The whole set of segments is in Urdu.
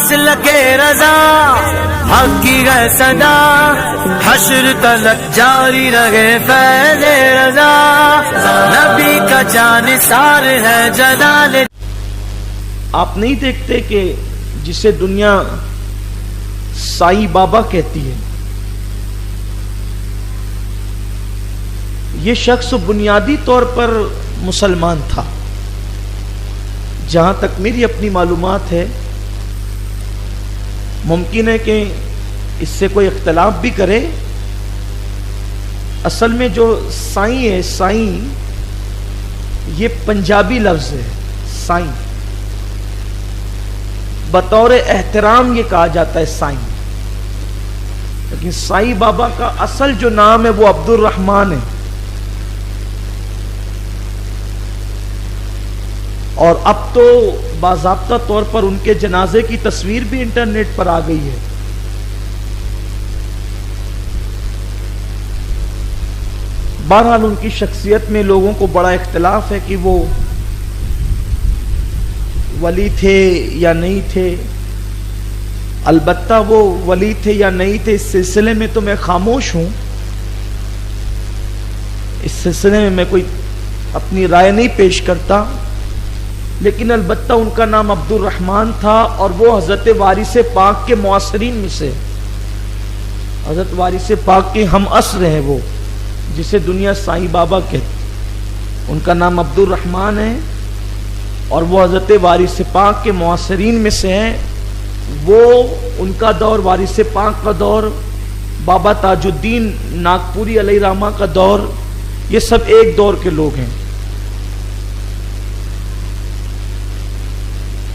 پاس لگے رضا، حق کی ہے صدا، حشر تلک جاری رہے فیض رضا، نبی کا جانثار ہے جلال۔ آپ نہیں دیکھتے کہ جسے دنیا سائی بابا کہتی ہے، یہ شخص بنیادی طور پر مسلمان تھا، جہاں تک میری اپنی معلومات ہے، ممکن ہے کہ اس سے کوئی اختلاف بھی کرے۔ اصل میں جو سائیں ہے، سائیں یہ پنجابی لفظ ہے، سائیں بطور احترام یہ کہا جاتا ہے سائیں، لیکن سائی بابا کا اصل جو نام ہے وہ عبد الرحمن ہے، اور اب تو باضابطہ طور پر ان کے جنازے کی تصویر بھی انٹرنیٹ پر آ گئی ہے۔ بہرحال ان کی شخصیت میں لوگوں کو بڑا اختلاف ہے کہ وہ ولی تھے یا نہیں تھے۔ البتہ وہ ولی تھے یا نہیں تھے اس سلسلے میں تو میں خاموش ہوں، اس سلسلے میں میں کوئی اپنی رائے نہیں پیش کرتا، لیکن البتہ ان کا نام عبد الرحمن تھا، اور وہ حضرت وارث پاک کے معاصرین میں سے، حضرت وارث پاک کے ہم عصر ہیں، وہ جسے دنیا سائی بابا کہتی، ان کا نام عبد الرحمن ہے، اور وہ حضرت وارث پاک کے معاصرین میں سے ہیں۔ وہ ان کا دور، وارث پاک کا دور، بابا تاج الدین ناگپوری علیہ رحمہ کا دور، یہ سب ایک دور کے لوگ ہیں۔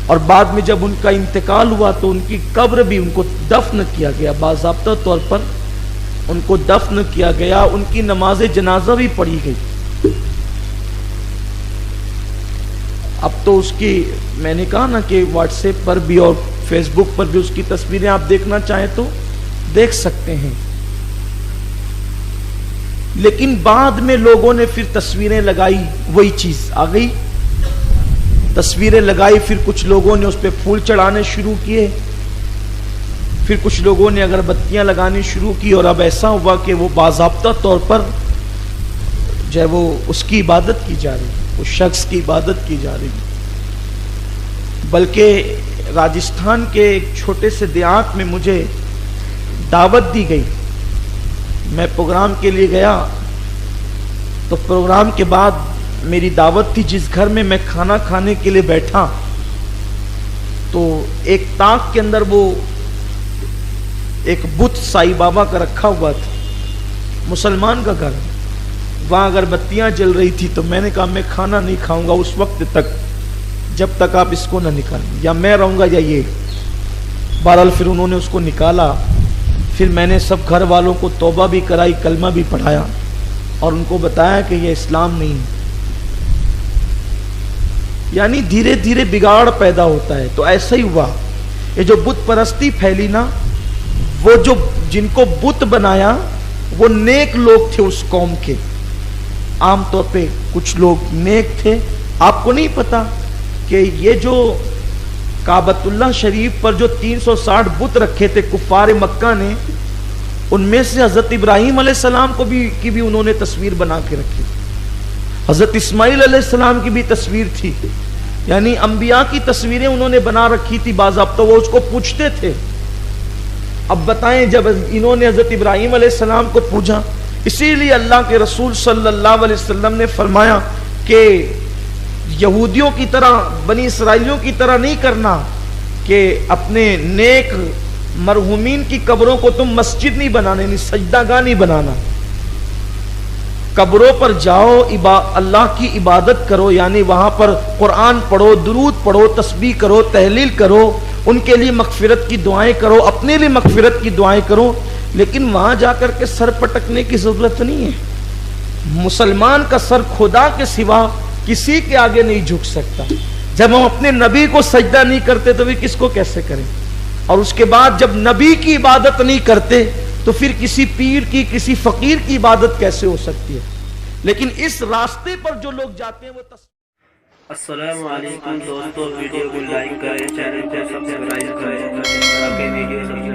اور بعد میں جب ان کا انتقال ہوا تو ان کی قبر بھی، ان کو دفن کیا گیا، باضابطہ طور پر ان کو دفن کیا گیا، ان کی نماز جنازہ بھی پڑھی گئی۔ اب تو اس کی، میں نے کہا نا کہ واٹس ایپ پر بھی اور فیس بک پر بھی اس کی تصویریں آپ دیکھنا چاہیں تو دیکھ سکتے ہیں، لیکن بعد میں لوگوں نے پھر تصویریں لگائی، وہی چیز آ گئی، تصویریں لگائی، پھر کچھ لوگوں نے اس پہ پھول چڑھانے شروع کیے، پھر کچھ لوگوں نے اگربتیاں لگانی شروع کی، اور اب ایسا ہوا کہ وہ باضابطہ طور پر جو ہے وہ اس کی عبادت کی جا رہی، اس شخص کی عبادت کی جا رہی۔ بلکہ راجستھان کے ایک چھوٹے سے دیہات میں مجھے دعوت دی گئی، میں پروگرام کے لیے گیا، تو پروگرام کے بعد میری دعوت تھی جس گھر میں میں کھانا کھانے کے لیے بیٹھا، تو ایک طاق کے اندر وہ ایک بت سائی بابا کا رکھا ہوا تھا، مسلمان کا گھر، وہاں اگربتیاں جل رہی تھی، تو میں نے کہا میں کھانا نہیں کھاؤں گا اس وقت تک جب تک آپ اس کو نہ نکالیں، یا میں رہوں گا یا یہ۔ بہرحال پھر انہوں نے اس کو نکالا، پھر میں نے سب گھر والوں کو توبہ بھی کرائی، کلمہ بھی پڑھایا، اور ان کو بتایا کہ یہ اسلام نہیں ہے۔ یعنی دھیرے دھیرے بگاڑ پیدا ہوتا ہے، تو ایسا ہی ہوا، یہ جو بت پرستی پھیلی نا، وہ جو جن کو بت بنایا وہ نیک لوگ تھے اس قوم کے، عام طور پہ کچھ لوگ نیک تھے۔ آپ کو نہیں پتا کہ یہ جو کعبۃ اللہ شریف پر جو 360 بت رکھے تھے کفار مکہ نے، ان میں سے حضرت ابراہیم علیہ السلام کی بھی انہوں نے تصویر بنا کے رکھی، حضرت اسماعیل علیہ السلام کی بھی تصویر تھی، یعنی انبیاء کی تصویریں انہوں نے بنا رکھی تھی باضابطہ۔ وہ اس کو پوچھتے تھے، اب بتائیں جب انہوں نے حضرت ابراہیم علیہ السلام کو پوچھا، اسی لیے اللہ کے رسول صلی اللہ علیہ وسلم نے فرمایا کہ یہودیوں کی طرح، بنی اسرائیلیوں کی طرح نہیں کرنا کہ اپنے نیک مرحومین کی قبروں کو تم مسجد نہیں بنانے، نہیں سجدہ گاہ نہیں بنانا، قبروں پر جاؤ، اللہ کی عبادت کرو، یعنی وہاں پر قرآن پڑھو، درود پڑھو، تسبیح کرو، تحلیل کرو، ان کے لیے مغفرت کی دعائیں کرو، اپنے لیے مغفرت کی دعائیں کرو، لیکن وہاں جا کر کے سر پٹکنے کی ضرورت نہیں ہے۔ مسلمان کا سر خدا کے سوا کسی کے آگے نہیں جھک سکتا۔ جب ہم اپنے نبی کو سجدہ نہیں کرتے تو بھی کس کو کیسے کریں؟ اور اس کے بعد جب نبی کی عبادت نہیں کرتے تو پھر کسی پیر کی، کسی فقیر کی عبادت کیسے ہو سکتی ہے؟ لیکن اس راستے پر جو لوگ جاتے ہیں وہ السلام علیکم دوستو، ویڈیو کو لائک کریں، چینل کو سبسکرائب کریں تاکہ ویڈیو سب سے